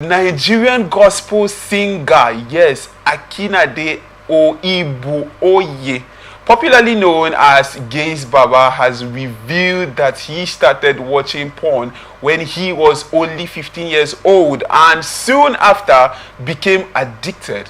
Nigerian gospel singer, yes, Akinade Ibuoye, popularly known as Gaise Baba, has revealed that he started watching porn when he was only 15 years old and soon after became addicted.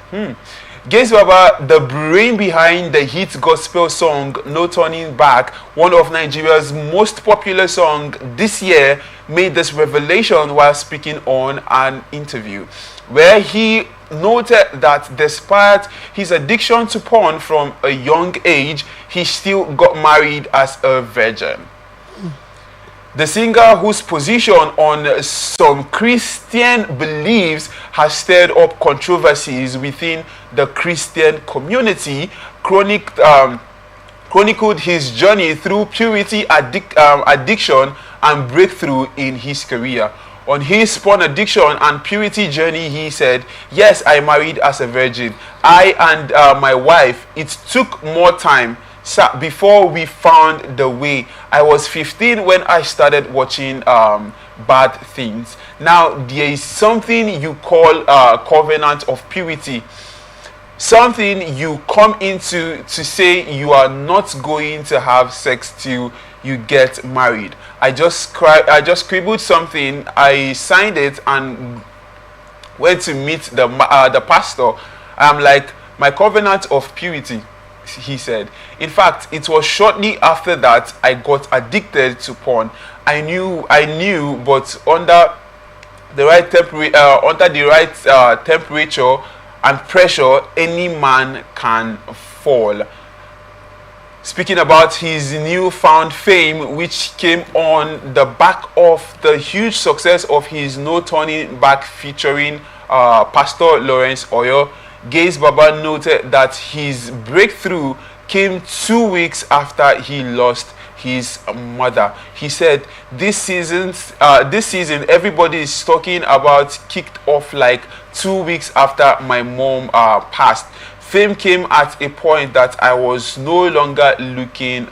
Gaise Baba, the brain behind the hit gospel song No Turning Back, one of Nigeria's most popular songs this year, made this revelation while speaking on an interview, where he noted that despite his addiction to porn from a young age, he still got married as a virgin. The singer, whose position on some Christian beliefs has stirred up controversies within the Christian community, chronicled his journey through purity, addiction, and breakthrough in his career. On his porn addiction and purity journey, he said, "Yes, I married as a virgin. I and my wife, it took more time before we found the way. I was 15 when I started watching bad things." Now, there is something you call covenant of purity. Something you come into to say you are not going to have sex till you get married. I just scribbled something, I signed it and went to meet the pastor. I'm like, my covenant of purity, he said. In fact, it was shortly after that I got addicted to porn. I knew, but under the right temperature and pressure, any man can fall. Speaking about his newfound fame, which came on the back of the huge success of his No Turning Back featuring Pastor Lawrence Oyo, Gaise Baba noted that his breakthrough came 2 weeks after he lost his mother. He said, this season everybody is talking about kicked off like 2 weeks after my mom passed. Fame came at a point that I was no longer looking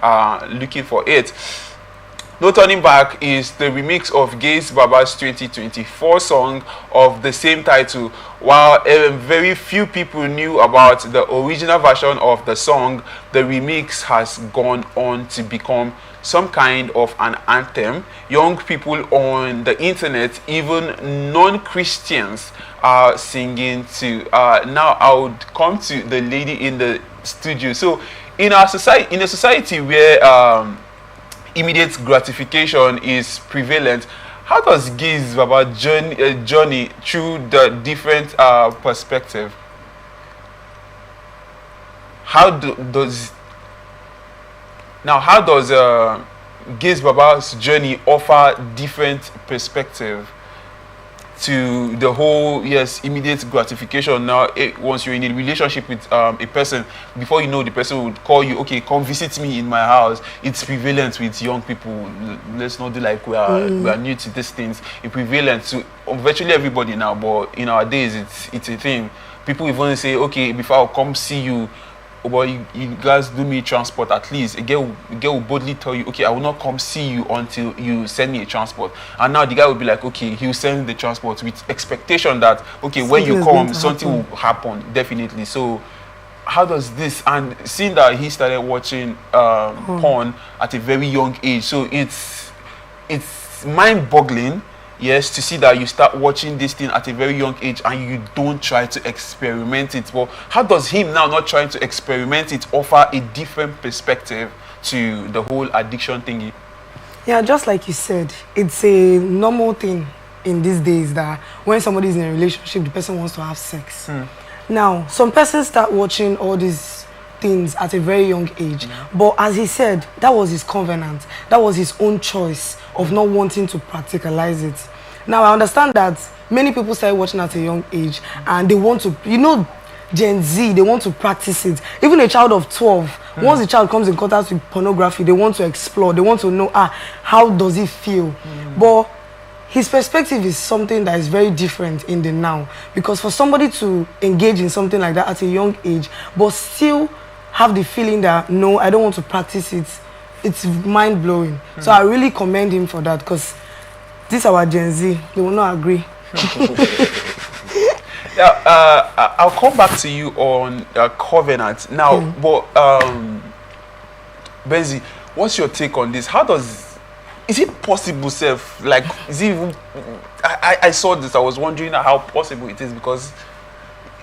for it. No Turning Back is the remix of Gaise Baba's 2024 song of the same title. While very few people knew about the original version of the song, the remix has gone on to become some kind of an anthem. Young people on the internet, even non-Christians, are singing to. Now I would come to the lady in the studio. So in a society where immediate gratification is prevalent, how does Gaise Baba journey through the different perspective? How does Gaise Baba's journey offer different perspective to the whole, yes, immediate gratification? Now, once you're in a relationship with a person, before you know, the person would call you, okay, come visit me in my house. It's prevalent with young people. Let's not do like we are new to these things. It's prevalent to virtually everybody now, but in our days, it's a thing. People even say, okay, before I'll come see you, but you guys do me transport at least. A girl will boldly tell you, okay, I will not come see you until you send me a transport. And now the guy will be like, okay, he'll send the transport with expectation that, okay, when you come, something will happen, definitely. So how does this, and seeing that he started watching porn at a very young age, so it's mind-boggling, yes, to see that you start watching this thing at a very young age and you don't try to experiment it. Well, how does him now not trying to experiment it offer a different perspective to the whole addiction thingy? Yeah, just like you said, it's a normal thing in these days that when somebody is in a relationship, the person wants to have sex. Now, some persons start watching all these things at a very young age, but as he said, that was his covenant, that was his own choice of not wanting to practicalize it. Now I understand that many people start watching at a young age and they want to, you know, Gen Z, they want to practice it. Even a child of 12, once the child comes in contact with pornography, they want to explore, they want to know, how does it feel? But his perspective is something that is very different in the now, because for somebody to engage in something like that at a young age but still have the feeling that, no, I don't want to practice it, it's mind-blowing. So I really commend him for that, because this our Gen Z, they will not agree. Yeah, I'll come back to you on covenant now. But Benzi, what's your take on this? Is it possible, self? Like, is it even? I saw this. I was wondering how possible it is, because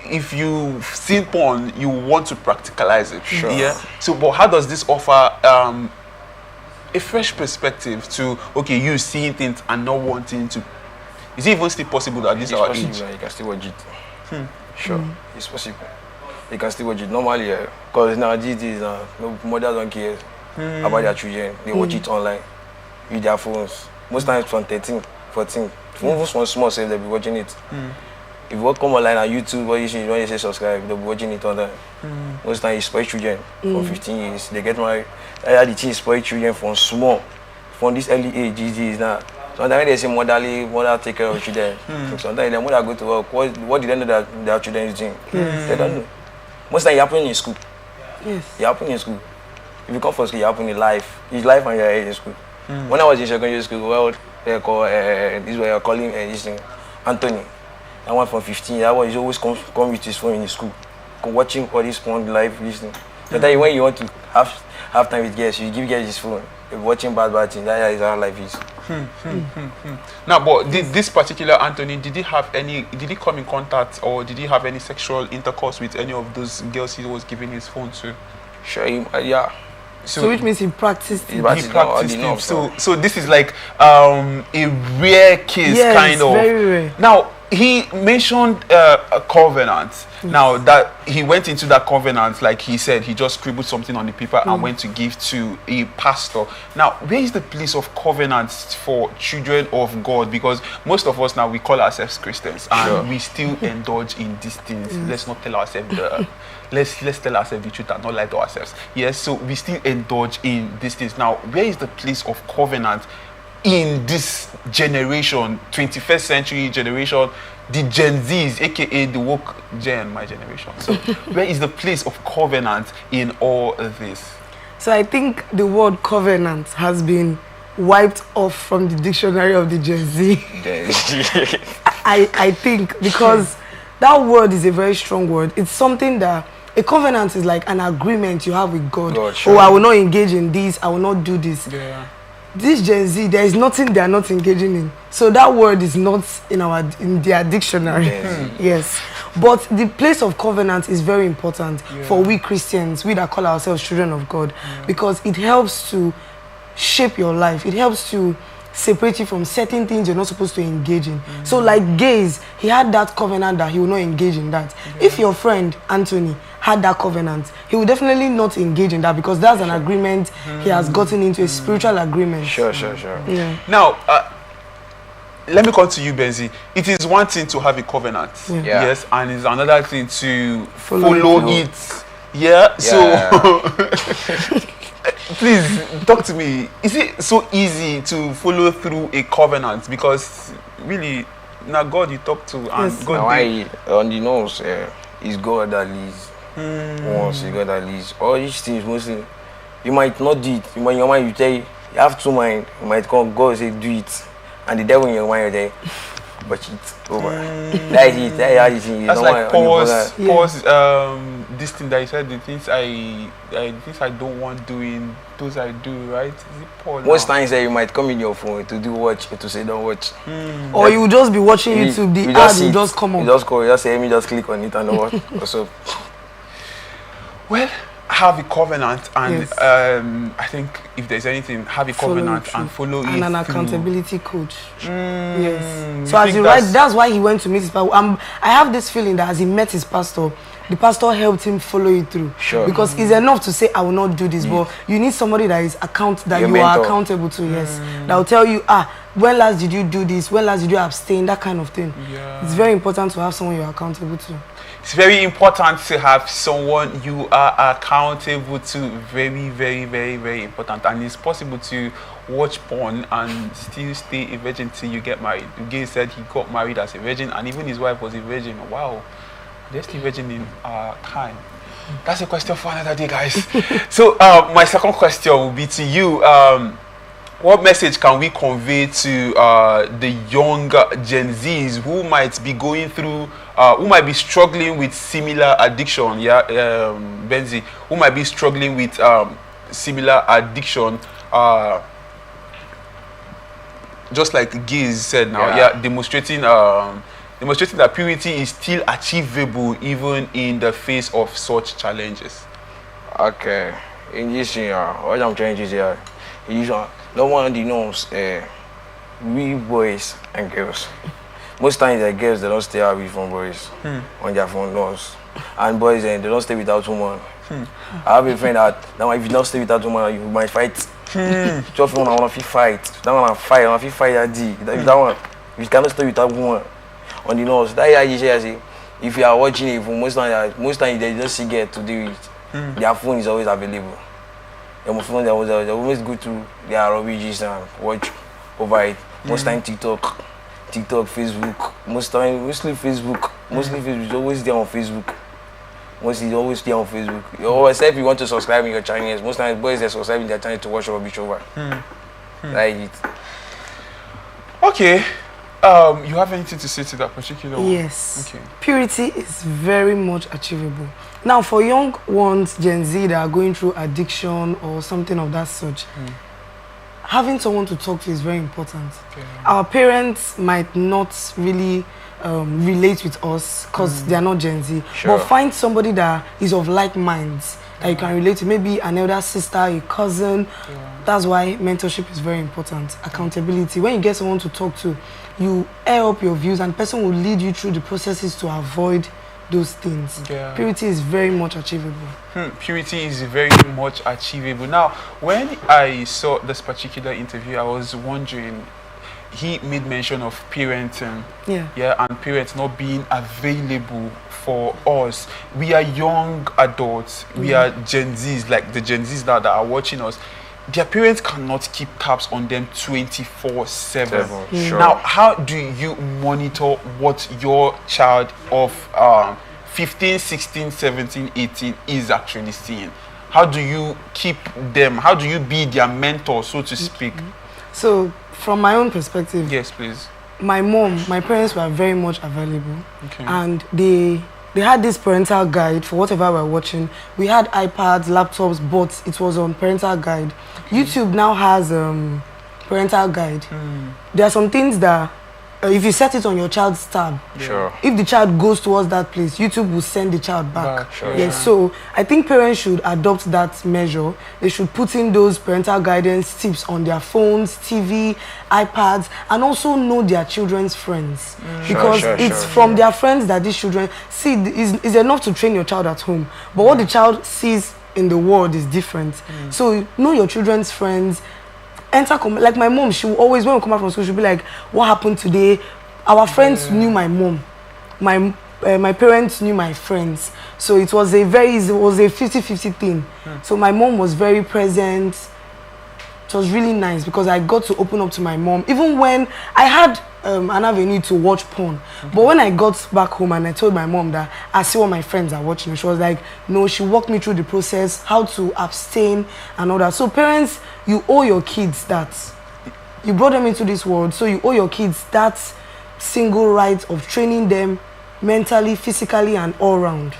if you see porn, you want to practicalize it. Sure. Yeah. So, but how does this offer a fresh perspective to you seeing things and not wanting to? Is it even still possible that this our age? You can still watch it. Sure, it's possible. You can still watch it normally, because now these days, no mothers don't care about their children. They watch it online with their phones. Most times from 13, 14. Even from small self, they'll be watching it. If you come online on YouTube, when you say subscribe, they'll be watching it online. Most times, you spoil children for 15 years. They get married. The thing spoil children from small, from this early age. These days now. Sometimes when they say mother take care of children. Sometimes their mother go to work. What did they know that their children is doing? They don't know. Most times it happens in school. Yes. It happens in school. If you come for school, it happens in life. It's life and your age in school. When I was in secondary school, well, they call this way calling this thing, Anthony. That one from 15. That one is always come with his phone in his school, watching all this porn live listening. Sometimes when you want to have time with girls, you give girls his phone. You're watching bad things. That is how life is. Now, but this particular Anthony, did he come in contact, or did he have any sexual intercourse with any of those girls he was giving his phone to? Sure, yeah. So which means he practiced it. He practiced it. So this is like a rare case, yes, kind of. Very rare. Now, he mentioned a covenant. Yes. Now that he went into that covenant, like he said, he just scribbled something on the paper and went to give to a pastor. Now, where is the place of covenants for children of God? Because most of us now, we call ourselves Christians, and we still indulge in these things. Let's not tell ourselves let's tell ourselves the truth and not lie to ourselves. Yes, so we still indulge in these things. Now, where is the place of covenant in this generation, 21st century generation, the Gen Zs, aka the woke gen, my generation? So where is the place of covenant in all of this? So I think the word covenant has been wiped off from the dictionary of the Gen Z. I think, because that word is a very strong word. It's something that a covenant is like an agreement you have with God. Sure. Oh, I will not engage in this, I will not do this. Yeah. This Gen Z, there is nothing they are not engaging in. So that word is not in their dictionary. Yes. But the place of covenant is very important for we Christians, we that call ourselves children of God, because it helps to shape your life. It helps to separate you from certain things you're not supposed to engage in. So like Gaise, he had that covenant that he will not engage in that. If your friend Anthony had that covenant, he will definitely not engage in that, because that's an agreement he has gotten into, a spiritual agreement. Sure. Yeah. Now, let me come to you, Benzi. It is one thing to have a covenant, yes, and it's another thing to follow it. Yeah. So, please talk to me. Is it so easy to follow through a covenant? Because really, now God you talk to, and God. Now on the nose, it's God that leads. Once it's God that leads. All these things mostly, you might not do it. In your mind, you have two minds. You might come, God say do it, and the devil in your mind, you but it over. That is it. That's like pause. This thing that you said, the things I don't want doing, those I do, right? Is it pause? Most times you might come in your phone to do watch, to say don't watch. Or you will just be watching YouTube, the ad will just come up. You just call, you just say, let me just click on it and watch. Also. Well, have a covenant, and I think if there's anything, have a covenant and follow it. And an accountability coach. Yes. So as you write, that's why he went to meet his pastor. I have this feeling that as he met his pastor, the pastor helped him follow it through. Sure. Because it's enough to say I will not do this, but you need somebody that is you are accountable to. Yes. That will tell you, when last did you do this? When last did you abstain? That kind of thing. Yeah. It's very important to have someone you're accountable to. It's very important to have someone you are accountable to. Very, very, very, very important. And it's possible to watch porn and still stay a virgin till you get married. Gaise said he got married as a virgin, and even his wife was a virgin. Wow, they're still virgin in our time. That's a question for another day, guys. So my second question will be to you. what message can we convey to the young Gen Zs who might be going through, who might be struggling with similar addiction? Yeah, Benzi, who might be struggling with similar addiction, just like Gaise said now. Yeah, demonstrating that purity is still achievable even in the face of such challenges. Okay, in this year, what I'm trying to say, no one knows we boys and girls. Most times the girls, they don't stay away from boys on their phone laws. And boys, they don't stay without woman. I have a friend that now if you don't stay without woman, you might fight. Just one, I want to fight. That one I want to fight that D. That one, if you cannot stay without woman on the nose. That is I say, if you are watching it, most times they just see get to do it. Their phone is always available. Their phone they always go to their ROBGs and watch over it. Most time TikTok, Facebook. Mostly Facebook is always there on Facebook. Mostly always there on Facebook. You always say if you want to subscribe in your channels, most times boys they subscribe in their channel to watch rubbish over. Like it. Okay. You have anything to say to that particular one? Yes. Okay. Purity is very much achievable. Now, for young ones, Gen Z, that are going through addiction or something of that such, having someone to talk to is very important. Okay. Our parents might not really relate with us because they are not Gen Z. Sure. But find somebody that is of like minds that you can relate to. Maybe an elder sister, a cousin. That's why mentorship is very important. Accountability. When you get someone to talk to, you air up your views and the person will lead you through the processes to avoid those things. Purity is very much achievable. Purity is very much achievable. Now, when I saw this particular interview, I was wondering, he made mention of parenting, and parents not being available for us. We are young adults, we are Gen Zs, like the Gen Zs that are watching us. Their parents cannot keep tabs on them 24/7. Sure. Now, how do you monitor what your child of 15, 16, 17, 18 is actually seeing? How do you keep them? How do you be their mentor, so to speak? So, from my own perspective, yes, please. My parents were very much available, and they had this parental guide for whatever we're watching. We had iPads, laptops, but it was on parental guide. YouTube now has parental guide. There are some things that if you set it on your child's tab, if the child goes towards that place, YouTube will send the child back. So I think parents should adopt that measure. They should put in those parental guidance tips on their phones, TV, iPads, and also know their children's friends. Because it's from their friends that these children see. It's enough to train your child at home, but what the child sees in the world is different. So know your children's friends. Like my mom, she will always, when we come out from school, she'll be like, what happened today? Our friends knew my mom. My parents knew my friends. So it was a 50-50 thing. So my mom was very present. It was really nice because I got to open up to my mom. Even when I had an avenue to watch porn. But when I got back home and I told my mom that I see what my friends are watching, she was like, no, she walked me through the process, how to abstain and all that. So parents, you owe your kids that. You brought them into this world, so you owe your kids that single right of training them mentally, physically, and all round.